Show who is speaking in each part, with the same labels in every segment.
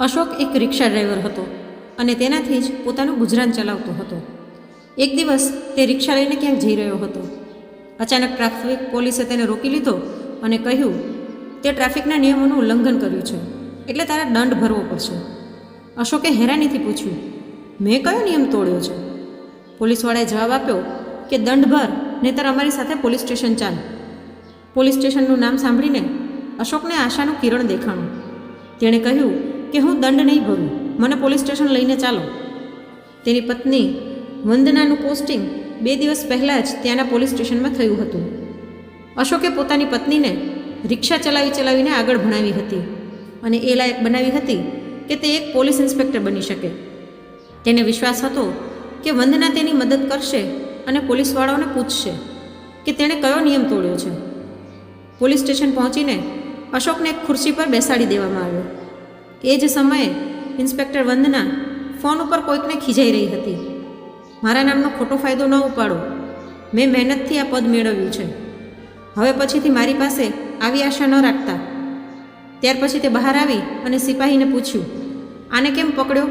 Speaker 1: અશોક એક રિક્ષા ડ્રાઈવર હતો અને તેનાથી જ પોતાનું ગુજરાન ચલાવતો હતો. એક દિવસ તે રિક્ષા લઈને ક્યાંક જઈ રહ્યો હતો. અચાનક ટ્રાફિક પોલીસે તેને રોકી લીધો અને કહ્યું, તે ટ્રાફિકના નિયમોનું ઉલ્લંઘન કર્યું છે, એટલે તારે દંડ ભરવો પડશે. અશોકે હેરાનીથી પૂછ્યું, મેં કયો નિયમ તોડ્યો છે? પોલીસવાળાએ જવાબ આપ્યો કે દંડ ભર, નહીંતર અમારી સાથે પોલીસ સ્ટેશન ચાલ. પોલીસ સ્ટેશનનું નામ સાંભળીને અશોકને આશાનું કિરણ દેખાણું. તેણે કહ્યું કે હું દંડ નહીં ભરું, મને પોલીસ સ્ટેશન લઈને ચાલો. તેની પત્ની વંદનાનું પોસ્ટિંગ 2 દિવસ પહેલાં જ ત્યાંના પોલીસ સ્ટેશનમાં થયું હતું. અશોકે પોતાની પત્નીને રિક્ષા ચલાવીને આગળ ભણાવી હતી અને એ લાયક બનાવી હતી કે તે એક પોલીસ ઇન્સ્પેક્ટર બની શકે. તેને વિશ્વાસ હતો કે વંદના તેની મદદ કરશે અને પોલીસવાળાઓને પૂછશે કે તેણે કયો નિયમ તોડ્યો છે. પોલીસ સ્ટેશન પહોંચીને અશોકને એક ખુરશી પર બેસાડી દેવામાં આવ્યો. એ જ સમયે ઇન્સ્પેક્ટર વંદના ફોન ઉપર કોઈકને ખીજાઈ રહી હતી. મારા નામનો ખોટો ફાયદો ન ઉપાડો, મેં મહેનતથી આ પદ મેળવ્યું છે, હવે પછીથી મારી પાસે આવી આશા ન રાખતા. ત્યાર પછી તે બહાર આવી અને સિપાહીને પૂછ્યું, આને કેમ પકડ્યો?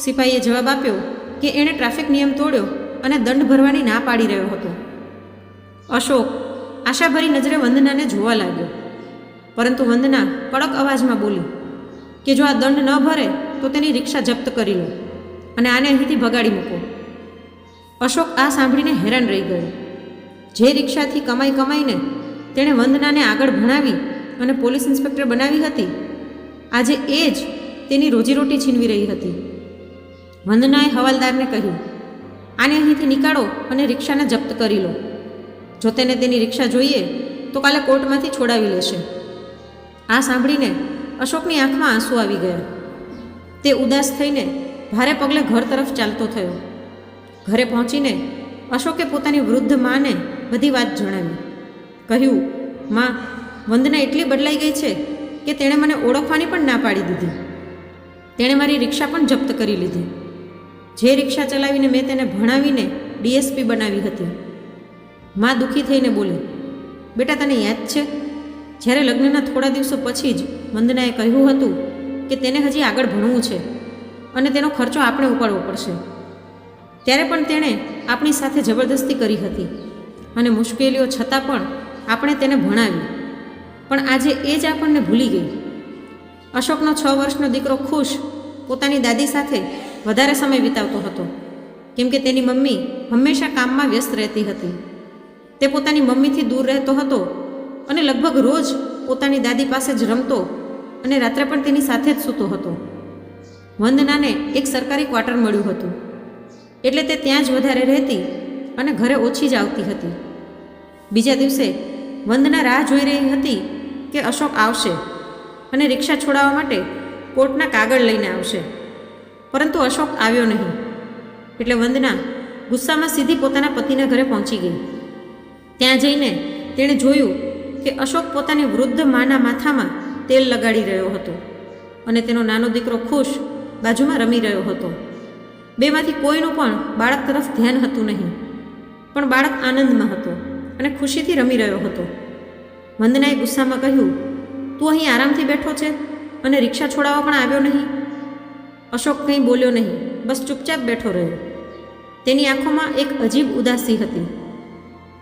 Speaker 1: સિપાહીએ જવાબ આપ્યો કે એણે ટ્રાફિક નિયમ તોડ્યો અને દંડ ભરવાની ના પાડી રહ્યો હતો. અશોક આશાભરી નજરે વંદનાને જોવા લાગ્યો, પરંતુ વંદના કડક અવાજમાં બોલી કે જો આ દંડ ન ભરે તો તેની રિક્ષા જપ્ત કરી લો અને આને અહીંથી ભગાડી મૂકો. અશોક આ સાંભળીને હેરાન રહી ગયો. જે રિક્ષાથી કમાઈને તેણે વંદનાને આગળ ભણાવી અને પોલીસ ઇન્સ્પેક્ટર બનાવી હતી, આજે એ જ તેની રોજીરોટી છીનવી રહી હતી. વંદનાએ હવાલદારને કહ્યું, આને અહીંથી નીકાળો અને રિક્ષાને જપ્ત કરી લો. જો તેને તેની રિક્ષા જોઈએ તો કાલે કોર્ટમાંથી છોડાવી લેશે. આ સાંભળીને અશોકની આંખમાં આંસુ આવી ગયા. તે ઉદાસ થઈને ભારે પગલે ઘર તરફ ચાલતો થયો. ઘરે પહોંચીને અશોકે પોતાની વૃદ્ધ માને બધી વાત જણાવી. કહ્યું, માં, વંદના એટલી બદલાઈ ગઈ છે કે તેણે મને ઓળખવાની પણ ના પાડી દીધી. તેણે મારી રિક્ષા પણ જપ્ત કરી લીધી. જે રિક્ષા ચલાવીને મેં તેને ભણાવીને ડીએસપી બનાવી હતી. માં દુઃખી થઈને બોલી, બેટા તને યાદ છે જ્યારે લગ્નના થોડા દિવસો પછી જ વંદનાએ કહ્યું હતું કે તેને હજી આગળ ભણવું છે અને તેનો ખર્ચો આપણે ઉપાડવો પડશે. ત્યારે પણ તેણે આપણી સાથે જબરદસ્તી કરી હતી અને મુશ્કેલીઓ છતાં પણ આપણે તેને ભણાવી. પણ આજે એ જ આપણને ભૂલી ગઈ. અશોકનો 6 વર્ષનો દીકરો ખુશ પોતાની દાદી સાથે વધારે સમય વિતાવતો હતો, કેમ કે તેની મમ્મી હંમેશા કામમાં વ્યસ્ત રહેતી હતી. તે પોતાની મમ્મીથી દૂર રહેતો હતો અને લગભગ રોજ પોતાની દાદી પાસે જ રમતો અને રાત્રે પણ તેની સાથે જ સૂતો હતો. વંદનાને એક સરકારી ક્વાર્ટર મળ્યું હતું, એટલે તે ત્યાં જ વધારે રહેતી અને ઘરે ઓછી જ આવતી હતી. બીજા દિવસે વંદના રાહ જોઈ રહી હતી કે અશોક આવશે અને રિક્ષા છોડાવવા માટે કોર્ટના કાગળ લઈને આવશે, પરંતુ અશોક આવ્યો નહીં. એટલે વંદના ગુસ્સામાં સીધી પોતાના પતિના ઘરે પહોંચી ગઈ. ત્યાં જઈને તેણે જોયું કે અશોક પોતાની વૃદ્ધ માના માથામાં તેલ લગાડી રહ્યો હતો અને તેનો નાનો દીકરો ખુશ બાજુમાં રમી રહ્યો હતો. બેમાંથી કોઈનું પણ બાળક તરફ ધ્યાન હતું નહીં, પણ બાળક આનંદમાં હતો અને ખુશીથી રમી રહ્યો હતો. વંદનાએ ગુસ્સામાં કહ્યું, તું અહીં આરામથી બેઠો છે અને રિક્ષા છોડાવવા પણ આવ્યો નહીં? અશોક કંઈ બોલ્યો નહીં, બસ ચૂપચાપ બેઠો રહ્યો. તેની આંખોમાં એક અજીબ ઉદાસી હતી,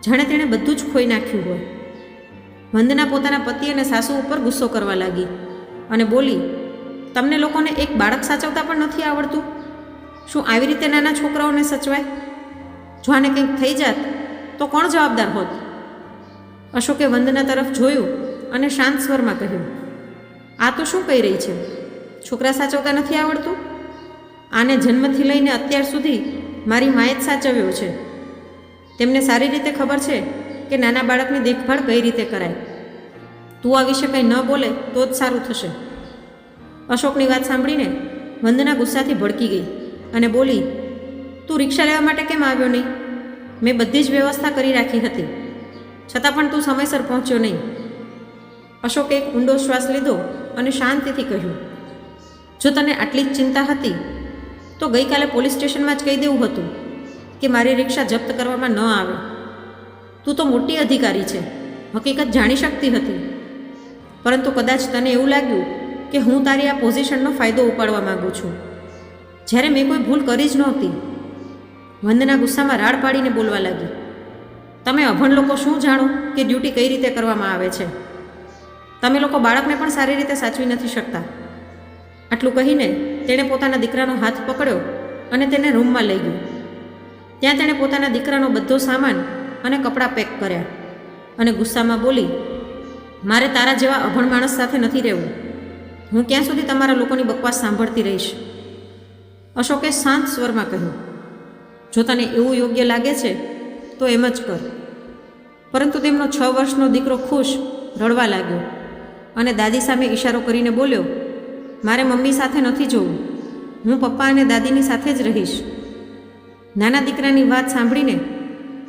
Speaker 1: જાણે તેણે બધું જ ખોઈ નાખ્યું હોય. વંદના પોતાના પતિ અને સાસુ ઉપર ગુસ્સો કરવા લાગી અને બોલી, તમને લોકોને એક બાળક સાચવતા પણ નથી આવડતું? શું આવી રીતે નાના છોકરાઓને સચવાય? જો આને કંઈક થઈ જાત તો કોણ જવાબદાર હોત? અશોકે વંદના તરફ જોયું અને શાંત સ્વરમાં કહ્યું, આ તો શું કહી રહી છે? છોકરા સાચવતા નથી આવડતું? આને જન્મથી લઈને અત્યાર સુધી મારી માએ જ સાચવ્યો છે. તેમને સારી રીતે ખબર છે કે નાના બાળકની દેખભાળ કઈ રીતે કરાય. તું આ વિશે કંઈ ન બોલે તો જ સારું થશે. અશોકની વાત સાંભળીને વંદના ગુસ્સાથી ભડકી ગઈ અને બોલી, તું રિક્ષા લેવા માટે કેમ આવ્યો નહીં? મેં બધી જ વ્યવસ્થા કરી રાખી હતી, છતાં પણ તું સમયસર પહોંચ્યો નહીં. અશોકે એક ઊંડો શ્વાસ લીધો અને શાંતિથી કહ્યું, જો તને આટલી જ ચિંતા હતી તો ગઈકાલે પોલીસ સ્ટેશનમાં જ કહી દેવું હતું કે મારી રિક્ષા જપ્ત કરવામાં ન આવે. તું તો મોટી અધિકારી છે, હકીકત જાણી શકતી હતી, પરંતુ કદાચ તને એવું લાગ્યું કે હું તારી આ પોઝિશનનો ફાયદો ઉપાડવા માગું છું, જ્યારે મેં કોઈ ભૂલ કરી જ નહોતી. વંદના ગુસ્સામાં રાડ પાડીને બોલવા લાગી, તમે અભણ લોકો શું જાણો કે ડ્યુટી કઈ રીતે કરવામાં આવે છે? તમે લોકો બાળકને પણ સારી રીતે સાચવી નથી શકતા. આટલું કહીને તેણે પોતાના દીકરાનો હાથ પકડ્યો અને તેને રૂમમાં લઈ ગયો. ત્યાં તેણે પોતાના દીકરાનો બધો સામાન અને કપડાં પેક કર્યા અને ગુસ્સામાં બોલી, મારે તારા જેવા અભણ માણસ સાથે નથી રહેવું. હું ક્યાં સુધી તમારા લોકોની બકવાસ સાંભળતી રહીશ? અશોકે શાંત સ્વરમાં કહ્યું, જો તને એવું યોગ્ય લાગે છે તો એમ જ કર. પરંતુ તેમનો 6 વર્ષનો દીકરો ખુશ રડવા લાગ્યો અને દાદી સામે ઈશારો કરીને બોલ્યો, મારે મમ્મી સાથે નથી જવું, હું પપ્પા અને દાદીની સાથે જ રહીશ. નાના દીકરાની વાત સાંભળીને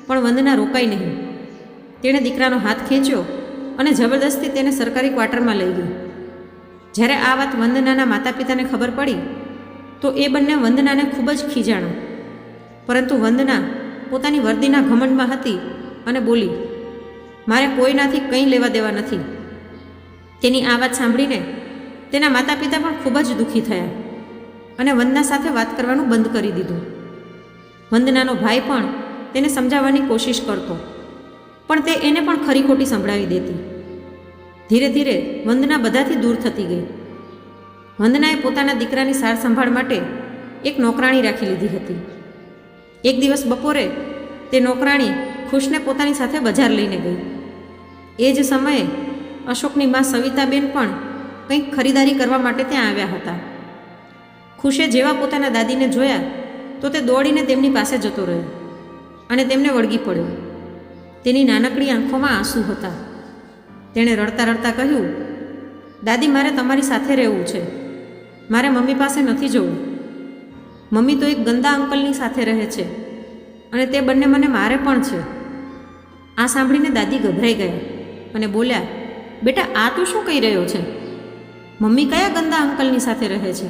Speaker 1: પણ વંદના રોકાઈ નહીં. તેણે દીકરાનો હાથ ખેંચ્યો અને જબરદસ્તી તેને સરકારી ક્વાર્ટરમાં લઈ ગઈ. જ્યારે આ વાત વંદનાના માતા પિતાને ખબર પડી તો એ બંને વંદનાને ખૂબ જ ખીજાણા. પરંતુ વંદના પોતાની વર્દીના ઘમંડમાં હતી અને બોલી, મારે કોઈનાથી કંઈ લેવા દેવા નથી. તેની આ વાત સાંભળીને તેના માતા પિતા પણ ખૂબ જ દુઃખી થયા અને વંદના સાથે વાત કરવાનું બંધ કરી દીધું. વંદનાનો ભાઈ પણ તેને સમજાવવાની કોશિશ કરતો, પણ તે એને પણ ખરી ખોટી સંભળાવી દેતી. ધીરે ધીરે વંદના બધાથી દૂર થતી ગઈ. વંદનાએ પોતાના દીકરાની સાર સંભાળ માટે એક નોકરાણી રાખી લીધી હતી. એક દિવસ બપોરે તે નોકરાણી ખુશને પોતાની સાથે બજાર લઈને ગઈ. એ જ સમયે અશોકની મા સવિતાબેન પણ કંઈક ખરીદારી કરવા માટે ત્યાં આવ્યા હતા. ખુશે જેવા પોતાના દાદીને જોયા તો તે દોડીને તેમની પાસે જતો રહ્યો અને તેમને વળગી પડ્યો. તેની નાનકડી આંખોમાં આંસુ હતા. તેણે રડતા રડતા કહ્યું, દાદી, મારે તમારી સાથે રહેવું છે, મારે મમ્મી પાસે નથી જવું. મમ્મી તો એક ગંદા અંકલની સાથે રહે છે અને તે બંને મને મારે પણ છે. આ સાંભળીને દાદી ગભરાઈ ગયા અને બોલ્યા, બેટા, આ તું શું કહી રહ્યો છે? મમ્મી કયા ગંદા અંકલની સાથે રહે છે?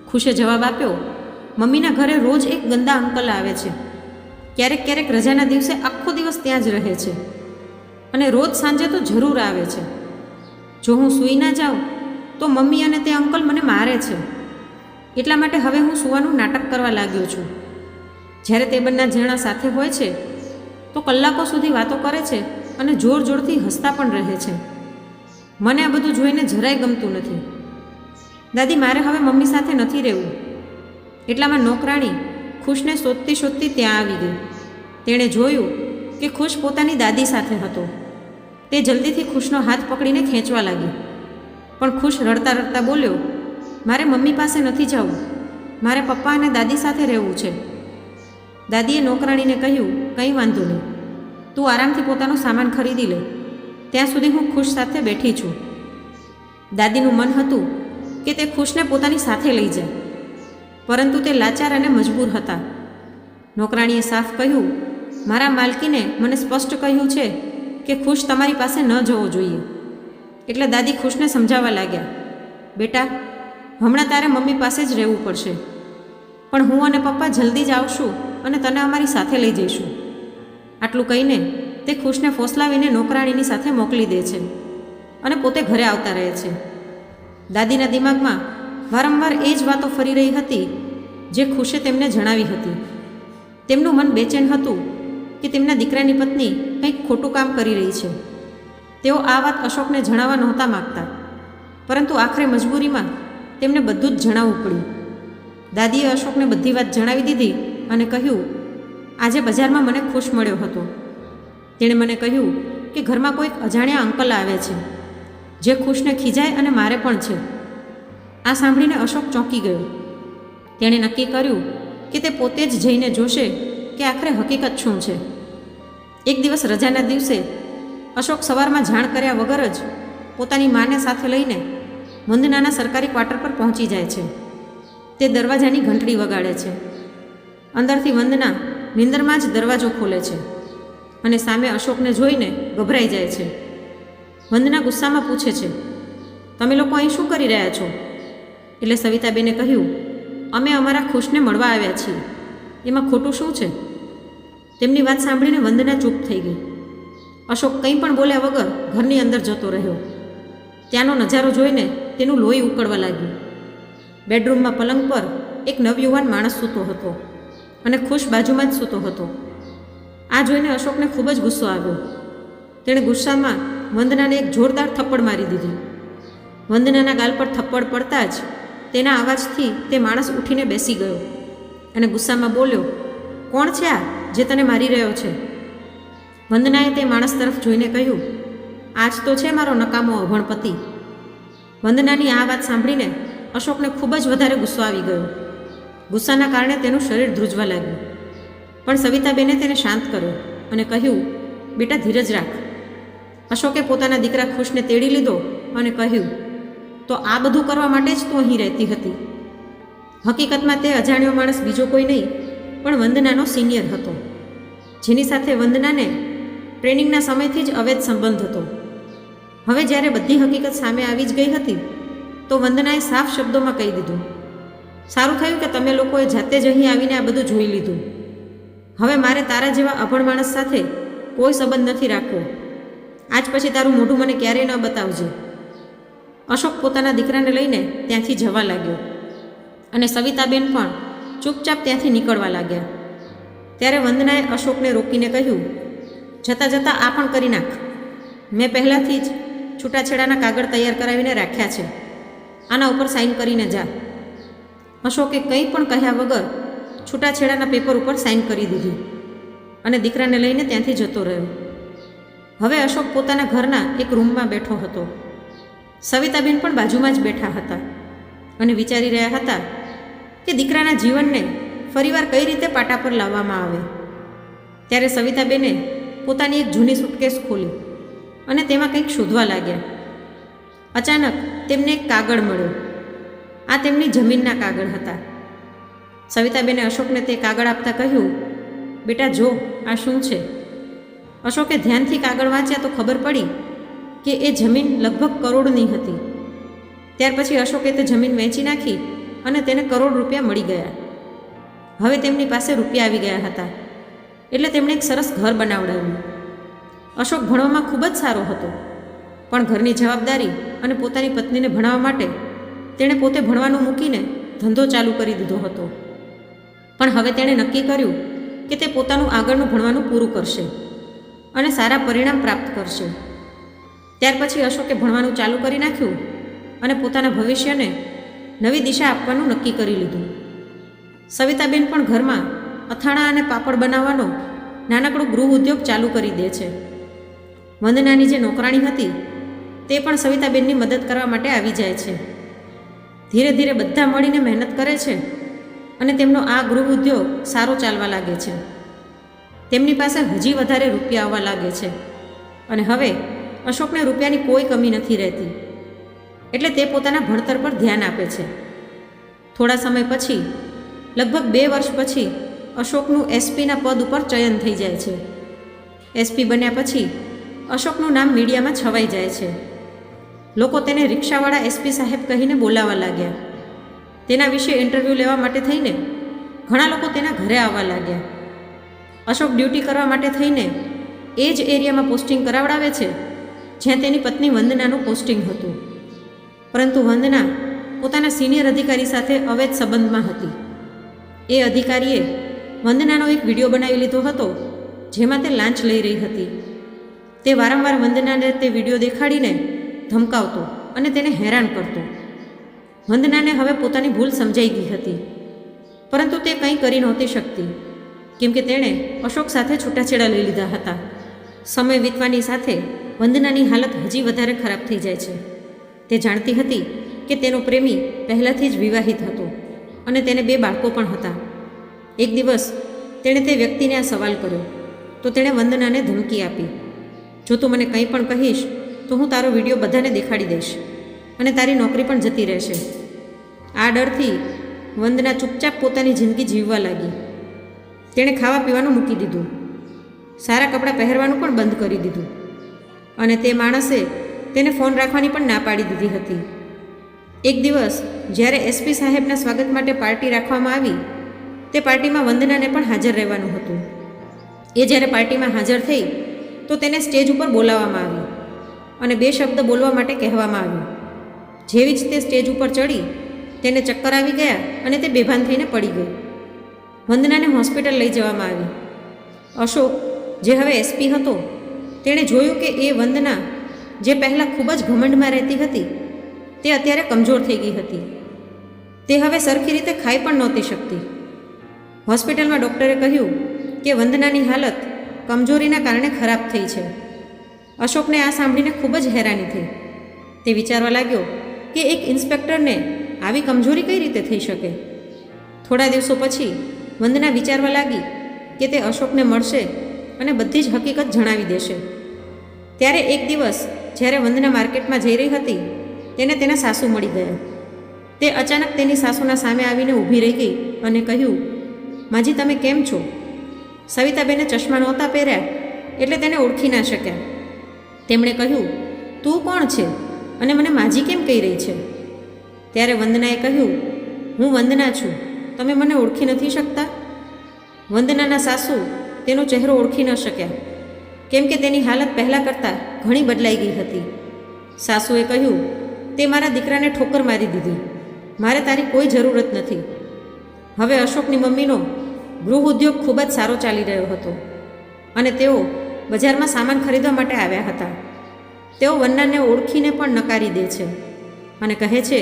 Speaker 1: ખુશે જવાબ આપ્યો, મમ્મીના ઘરે રોજ એક ગંદા અંકલ આવે છે. ક્યારેક ક્યારેક રજાના દિવસે આખો દિવસ ત્યાં જ રહે છે અને રોજ સાંજે તો જરૂર આવે છે. જો હું સૂઈ ના જાઉં તો મમ્મી અને તે અંકલ મને મારે છે. એટલા માટે હવે હું સૂવાનું નાટક કરવા લાગ્યો છું. જ્યારે તે બંને જણા સાથે હોય છે તો કલાકો સુધી વાતો કરે છે અને જોર જોરથી હસતા પણ રહે છે. મને આ બધું જોઈને જરાય ગમતું નથી. દાદી, મારે હવે મમ્મી સાથે નથી રહેવું. એટલામાં નોકરાણી ખુશને શોધતી શોધતી ત્યાં આવી ગઈ. તેણે જોયું કે ખુશ પોતાની દાદી સાથે હતો. તે જલ્દીથી ખુશનો હાથ પકડીને ખેંચવા લાગી, પણ ખુશ રડતા રડતા બોલ્યો, મારે મમ્મી પાસે નથી જવું, મારે પપ્પા અને દાદી સાથે રહેવું છે. દાદીએ નોકરાણીને કહ્યું, કંઈ વાંધો નહીં, તું આરામથી પોતાનો સામાન ખરીદી લે, ત્યાં સુધી હું ખુશ સાથે બેઠી છું. દાદીનું મન હતું કે તે ખુશને પોતાની સાથે લઈ જાય, પરંતુ તે લાચાર અને મજબૂર હતા. નોકરાણીએ સાફ કહ્યું, મારા માલકીને મને સ્પષ્ટ કહ્યું છે કે ખુશ તમારી પાસે ન જવો જોઈએ. એટલે દાદી ખુશને સમજાવવા લાગ્યા, બેટા, હમણાં તારે મમ્મી પાસે જ રહેવું પડશે, પણ હું અને પપ્પા જલ્દી જ આવશું અને તને અમારી સાથે લઈ જઈશું. આટલું કહીને તે ખુશને ફોસલાવીને નોકરાણીની સાથે મોકલી દે છે અને પોતે ઘરે આવતા રહે છે. દાદીના દિમાગમાં વારંવાર એ જ વાતો ફરી રહી હતી જે ખુશે તેમને જણાવી હતી. તેમનું મન બેચેન હતું કે તેમના દીકરાની પત્ની કંઈક ખોટું કામ કરી રહી છે. તેઓ આ વાત અશોકને જણાવવા નહોતા માગતા, પરંતુ આખરે મજબૂરીમાં તેમને બધું જ જણાવવું પડ્યું. દાદીએ અશોકને બધી વાત જણાવી દીધી અને કહ્યું, આજે બજારમાં મને ખુશ મળ્યો હતો. તેણે મને કહ્યું કે ઘરમાં કોઈક અજાણ્યા અંકલ આવે છે જે ખુશને ખીજાય અને મારે પણ છે. આ સાંભળીને અશોક ચોંકી ગયો. તેણે નક્કી કર્યું કે તે પોતે જ જઈને જોશે કે આખરે હકીકત શું છે. એક દિવસ રજાના દિવસે અશોક સવારમાં જાણ કર્યા વગર જ પોતાની માને સાથે લઈને વંદનાના સરકારી ક્વાર્ટર પર પહોંચી જાય છે. તે દરવાજાની ઘંટડી વગાડે છે. અંદરથી વંદના નિંદરમાં જ દરવાજો ખોલે છે અને સામે અશોકને જોઈને ગભરાઈ જાય છે. વંદના ગુસ્સામાં પૂછે છે, તમે લોકો અહીં શું કરી રહ્યા છો? એટલે સવિતાબેને કહ્યું, અમે અમારા ખુશને મળવા આવ્યા છીએ, એમાં ખોટું શું છે? તેમની વાત સાંભળીને વંદના ચૂપ થઈ ગઈ. અશોક કંઈ પણ બોલ્યા વગર ઘરની અંદર જતો રહ્યો. ત્યાંનો નજારો જોઈને તેનું લોહી ઉકળવા લાગ્યું. બેડરૂમમાં પલંગ પર એક નવયુવાન માણસ સૂતો હતો અને ખુશ બાજુમાં જ સૂતો હતો. આ જોઈને અશોકને ખૂબ જ ગુસ્સો આવ્યો. તેણે ગુસ્સામાં વંદનાને એક જોરદાર થપ્પડ મારી દીધી. વંદનાના ગાલ પર થપ્પડ પડતા જ તેના અવાજથી તે માણસ ઉઠીને બેસી ગયો અને ગુસ્સામાં બોલ્યો, કોણ છે આ જે તને મારી રહ્યો છે? વંદનાએ તે માણસ તરફ જોઈને કહ્યું, આજ તો છે મારો નકામો અભણ પતિ. વંદનાની આ વાત સાંભળીને અશોકને ખૂબ જ વધારે ગુસ્સો આવી ગયો. ગુસ્સાના કારણે તેનું શરીર ધ્રુજવા લાગ્યું. પણ સવિતાબેને તેને શાંત કર્યો અને કહ્યું, બેટા ધીરજ રાખ. અશોકે પોતાના દીકરા ખુશને તેડી લીધો અને કહ્યું, તો આ બધું કરવા માટે જ તું અહીં રહેતી હતી. હકીકતમાં તે અજાણ્યો માણસ બીજો કોઈ નહીં પણ વંદનાનો સિનિયર હતો, જેની સાથે વંદનાને ટ્રેનિંગના સમયથી જ અવૈધ સંબંધ હતો. હવે જ્યારે બધી હકીકત સામે આવી જ ગઈ હતી તો વંદનાએ સાફ શબ્દોમાં કહી દીધું, સારું થયું કે તમે લોકોએ જાતે જ અહીં આવીને આ બધું જોઈ લીધું. હવે મારે તારા જેવા અભણ માણસ સાથે કોઈ સંબંધ નથી રાખવો. આજ પછી તારું મોઢું મને ક્યારેય ન બતાવજે. અશોક પોતાના દીકરાને લઈને ત્યાંથી જવા લાગ્યો અને સવિતાબેન પણ ચૂપચાપ ત્યાંથી નીકળવા લાગ્યા. ત્યારે વંદનાએ અશોકને રોકીને કહ્યું, જતાં જતાં આ પણ કરી નાખ. મેં પહેલાંથી જ છૂટાછેડાના કાગળ તૈયાર કરાવીને રાખ્યા છે. આના ઉપર સાઇન કરીને જા. અશોકે કંઈ પણ કહ્યા વગર છૂટાછેડાના પેપર ઉપર સાઇન કરી દીધી અને દીકરાને લઈને ત્યાંથી જતો રહ્યો. હવે અશોક પોતાના ઘરના એક રૂમમાં બેઠો હતો. સવિતાબેન પણ બાજુમાં જ બેઠા હતા અને વિચારી રહ્યા હતા કે દીકરાના જીવનને ફરીવાર કઈ રીતે પાટા પર લાવવામાં આવે. ત્યારે સવિતાબેને પોતાની એક જૂની સુટકેસ ખોલી અને તેમાં કંઈક શોધવા લાગ્યા. અચાનક તેમને એક કાગળ મળ્યો. આ તેમની જમીનના કાગળ હતા. સવિતાબેને અશોકને તે કાગળ આપતા કહ્યું, બેટા જો આ શું છે? અશોકે ધ્યાનથી કાગળ વાંચ્યા તો ખબર પડી કે એ જમીન લગભગ કરોડની હતી. ત્યાર પછી અશોકે તે જમીન વેચી નાખી અને તેને કરોડ રૂપિયા મળી ગયા. હવે તેમની પાસે રૂપિયા આવી ગયા હતા એટલે તેમણે એક સરસ ઘર બનાવડાવ્યું. અશોક ભણવામાં ખૂબ જ સારો હતો, પણ ઘરની જવાબદારી અને પોતાની પત્નીને ભણાવવા માટે તેણે પોતે ભણવાનું મૂકીને ધંધો ચાલુ કરી દીધો હતો. પણ હવે તેણે નક્કી કર્યું કે તે પોતાનું આગળનું ભણવાનું પૂરું કરશે અને સારા પરિણામ પ્રાપ્ત કરશે. ત્યાર પછી અશોકે ભણવાનું ચાલુ કરી નાખ્યું અને પોતાના ભવિષ્યને નવી દિશા આપવાનું નક્કી કરી લીધું. સવિતાબેન પણ ઘરમાં અથાણા અને પાપડ બનાવવાનો નાનકડો ગૃહ ઉદ્યોગ ચાલુ કરી દે છે. વંદનાની જે નોકરાણી હતી તે પણ સવિતાબેનની મદદ કરવા માટે આવી જાય છે. ધીરે ધીરે બધા મળીને મહેનત કરે છે અને તેમનો આ ગૃહ ઉદ્યોગ સારો ચાલવા લાગે છે. તેમની પાસે હજી વધારે રૂપિયા આવવા લાગે છે અને હવે અશોકને રૂપિયાની કોઈ કમી નથી રહેતી, એટલે તે પોતાના ભણતર પર ધ્યાન આપે છે. થોડા સમય પછી, લગભગ 2 વર્ષ પછી, અશોકનું એસપીના પદ ઉપર ચયન થઈ જાય છે. એસપી બન્યા પછી અશોકનું નામ મીડિયામાં છવાઈ જાય છે. લોકો તેને રિક્ષાવાળા એસપી સાહેબ કહીને બોલાવવા લાગ્યા. તેના વિશે ઇન્ટરવ્યૂ લેવા માટે થઈને ઘણા લોકો તેના ઘરે આવવા લાગ્યા. અશોક ડ્યુટી કરવા માટે થઈને એ જ એરિયામાં પોસ્ટિંગ કરાવડાવે છે જ્યાં તેની પત્ની વંદનાનું પોસ્ટિંગ હતું. પરંતુ વંદના પોતાના સિનિયર અધિકારી સાથે અવૈધ સંબંધમાં હતી. એ અધિકારીએ વંદનાનો એક વિડીયો બનાવી લીધો હતો જેમાં તે લાંચ લઈ રહી હતી. તે વારંવાર વંદનાને તે વિડીયો દેખાડીને ધમકાવતો અને તેને હેરાન કરતો. વંદનાને હવે પોતાની ભૂલ સમજાઈ ગઈ હતી, પરંતુ તે કંઈ કરી નહોતી શકતી કેમ કે તેણે અશોક સાથે છૂટાછેડા લઈ લીધા હતા. સમય વીતવાની સાથે વંદનાની હાલત હજી વધારે ખરાબ થઈ જાય છે. તે જાણતી હતી કે તેનો પ્રેમી પહેલાંથી જ વિવાહિત હતો અને તેને 2 બાળકો પણ હતા. એક દિવસ તેણે તે વ્યક્તિને આ સવાલ કર્યો તો તેણે વંદનાને ધમકી આપી, જો તું મને કંઈ પણ કહીશ તો હું તારો વિડીયો બધાને દેખાડી દઈશ અને તારી નોકરી પણ જતી રહેશે. આ ડરથી વંદના ચૂપચાપ પોતાની જિંદગી જીવવા લાગી. તેણે ખાવા પીવાનું મૂકી દીધું, સારા કપડાં પહેરવાનું પણ બંધ કરી દીધું અને તે માણસે તેને ફોન રાખવાની પણ ના પાડી દીધી હતી. એક દિવસ જ્યારે એસપી સાહેબના સ્વાગત માટે પાર્ટી રાખવામાં આવી, તે પાર્ટીમાં વંદનાને પણ હાજર રહેવાનું હતું. એ જ્યારે પાર્ટીમાં હાજર થઈ તો તેને સ્ટેજ ઉપર બોલાવવામાં આવી અને 2 શબ્દ બોલવા માટે કહેવામાં આવ્યું. જેવી જ તે સ્ટેજ ઉપર ચડી તેને ચક્કર આવી ગયા અને તે બેભાન થઈને પડી ગઈ. વંદનાને હોસ્પિટલ લઈ જવામાં આવી. અશોક, જે હવે એસપી હતો, તેણે જોયું કે એ વંદના, જે પહેલાં ખૂબ જ ઘમંડમાં રહેતી હતી, તે અત્યારે કમજોર થઈ ગઈ હતી. તે હવે સરખી રીતે ખાઈ પણ નહોતી શકતી. હોસ્પિટલમાં ડૉક્ટરે કહ્યું કે વંદનાની હાલત કમજોરીના કારણે ખરાબ થઈ છે. અશોકને આ સાંભળીને ખૂબ જ હેરાની થઈ. તે વિચારવા લાગ્યો કે એક ઇન્સ્પેક્ટરને આવી કમજોરી કઈ રીતે થઈ શકે. થોડા દિવસો પછી વંદના વિચારવા લાગી કે તે અશોકને મળશે અને બધી જ હકીકત જણાવી દેશે. ત્યારે એક દિવસ જ્યારે વંદના માર્કેટમાં જઈ રહી હતી, તેને તેના સાસુ મળી ગયા. તે અચાનક તેની સાસુના સામે આવીને ઊભી રહી ગઈ અને કહ્યું, માજી, તમે કેમ છો? સવિતાબેને ચશ્મા નહોતા પહેર્યા એટલે તેને ઓળખી ના શક્યા. તેમણે કહ્યું, તું કોણ છે અને મને માજી કેમ કહી રહી છે? ત્યારે વંદનાએ કહ્યું, હું વંદના છું, તમે મને ઓળખી નથી શકતા? વંદનાના સાસુ તેનો ચહેરો ઓળખી ન શક્યા, કેમ કે તેની હાલત પહેલાં કરતાં ઘણી બદલાઈ ગઈ હતી. સાસુએ કહ્યું, તે મારા દીકરાને ઠોકર મારી દીધી, મારે તારી કોઈ જરૂરત નથી. હવે અશોકની મમ્મીનો ગૃહ ઉદ્યોગ ખૂબ જ સારો ચાલી રહ્યો હતો અને તેઓ બજારમાં સામાન ખરીદવા માટે આવ્યા હતા. તેઓ વંદનાને ઓળખીને પણ નકારી દે છે અને કહે છે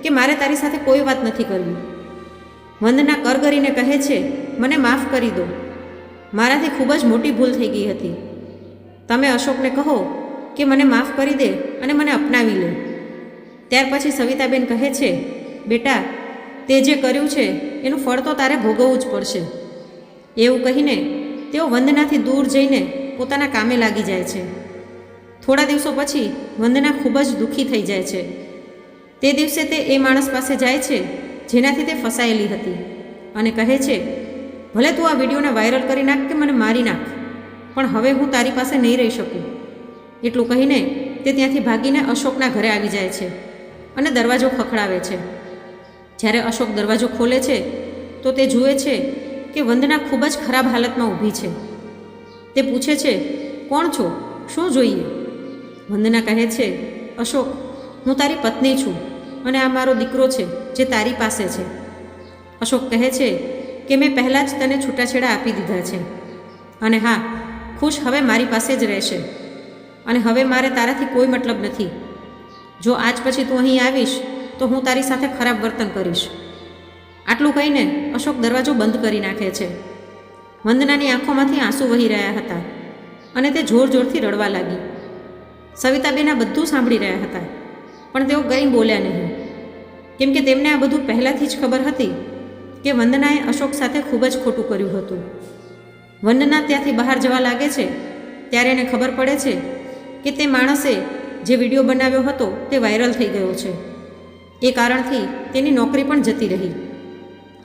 Speaker 1: કે મારે તારી સાથે કોઈ વાત નથી કરવી. વંદના કરગરીને કહે છે, મને માફ કરી દો, મારાથી ખૂબ જ મોટી ભૂલ થઈ ગઈ હતી. તમે અશોકને કહો કે મને માફ કરી દે અને મને અપનાવી લે. ત્યાર પછી સવિતાબેન કહે છે, બેટા, તે જે કર્યું છે એનું ફળ તો તારે ભોગવવું જ પડશે. એવું કહીને તેઓ વંદનાથી દૂર જઈને પોતાના કામે લાગી જાય છે. થોડા દિવસો પછી વંદના ખૂબ જ દુઃખી થઈ જાય છે. તે દિવસે તે એ માણસ પાસે જાય છે જેનાથી તે ફસાયેલી હતી અને કહે છે, ભલે તું આ વિડીયોને વાયરલ કરી નાખ કે મને મારી નાખ, પણ હવે હું તારી પાસે નહીં રહી શકું. એટલું કહીને તે ત્યાંથી ભાગીને અશોકના ઘરે આવી જાય છે અને દરવાજો ખખડાવે છે. જ્યારે અશોક દરવાજો ખોલે છે તો તે જુએ છે કે વંદના ખૂબ જ ખરાબ હાલતમાં ઊભી છે. તે પૂછે છે, કોણ છો, શું જોઈએ? વંદના કહે છે, અશોક, હું તારી પત્ની છું અને આ મારો દીકરો છે જે તારી પાસે છે. અશોક કહે છે કે મેં પહેલાં જ તને છૂટાછેડા આપી દીધા છે અને હા, ખુશ હવે મારી પાસે જ રહેશે અને હવે મારે તારાથી કોઈ મતલબ નથી. જો આજ પછી તું અહીં આવીશ તો હું તારી સાથે ખરાબ વર્તન કરીશ. આટલું કહીને અશોક દરવાજો બંધ કરી નાખે છે. વંદનાની આંખોમાંથી આંસુ વહી રહ્યા હતા અને તે જોર જોરથી રડવા લાગી. સવિતાબેન આ બધું સાંભળી રહ્યા હતા, પણ તેઓ કંઈ બોલ્યા નહીં, કેમ કે તેમને આ બધું પહેલાંથી જ ખબર હતી કે વંદનાએ અશોક સાથે ખૂબ જ ખોટું કર્યું હતું. વંદના ત્યાંથી બહાર જવા લાગે છે ત્યારે એને ખબર પડે છે કે તે માણસે જે વિડીયો બનાવ્યો હતો તે વાયરલ થઈ ગયો છે. એ કારણથી તેની નોકરી પણ જતી રહી.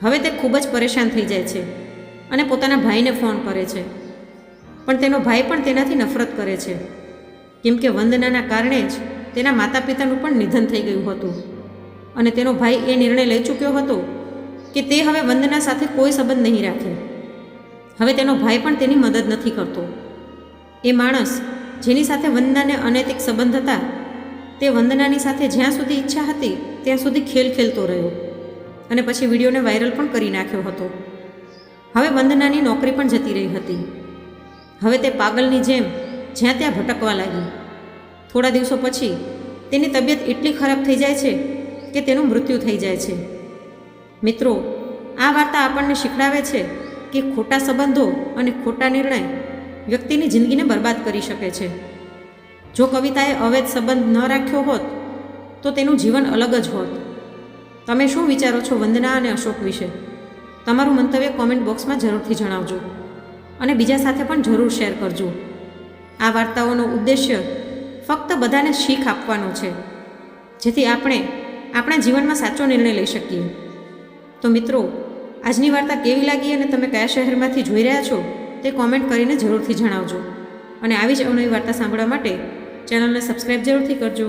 Speaker 1: હવે તે ખૂબ જ પરેશાન થઈ જાય છે અને પોતાના ભાઈને ફોન કરે છે, પણ તેનો ભાઈ પણ તેનાથી નફરત કરે છે, કેમ કે વંદનાના કારણે જ તેના માતા પિતાનું પણ નિધન થઈ ગયું હતું અને તેનો ભાઈ એ નિર્ણય લઈ ચૂક્યો હતો કે તે હવે વંદના સાથે કોઈ સંબંધ નહીં રાખે. હવે તેનો ભાઈ પણ તેની મદદ નથી કરતો. એ માણસ જેની સાથે વંદનાને અનૈતિક સંબંધ હતા, તે વંદનાની સાથે જ્યાં સુધી ઈચ્છા હતી ત્યાં સુધી ખેલ ખેલતો રહ્યો અને પછી વિડીયોને વાયરલ પણ કરી નાખ્યો હતો. હવે વંદનાની નોકરી પણ જતી રહી હતી. હવે તે પાગલની જેમ જ્યાં ત્યાં ભટકવા લાગી. થોડા દિવસો પછી તેની તબિયત એટલી ખરાબ થઈ જાય છે કે તેનું મૃત્યુ થઈ જાય છે. મિત્રો, આ વાર્તા આપણને શીખડાવે છે કે ખોટા સંબંધો અને ખોટા નિર્ણય વ્યક્તિની જિંદગીને બરબાદ કરી શકે છે. જો કવિતાએ અવૈધ સંબંધ ન રાખ્યો હોત તો તેનું જીવન અલગ જ હોત. તમે શું વિચારો છો વંદના અને અશોક વિશે? તમારું મંતવ્ય કોમેન્ટ બોક્સમાં જરૂરથી જણાવજો અને બીજા સાથે પણ જરૂર શેર કરજો. આ વાર્તાઓનો ઉદ્દેશ્ય ફક્ત બધાને શીખ આપવાનો છે, જેથી આપણે આપણા જીવનમાં સાચો નિર્ણય લઈ શકીએ. તો મિત્રો, આજની વાર્તા કેવી લાગી અને તમે કયા શહેરમાંથી જોઈ રહ્યા છો તે કોમેન્ટ કરીને જરૂરથી જણાવજો અને આવી જ અવનવી વાર્તા સાંભળવા માટે ચેનલને સબસ્ક્રાઈબ જરૂરથી કરજો.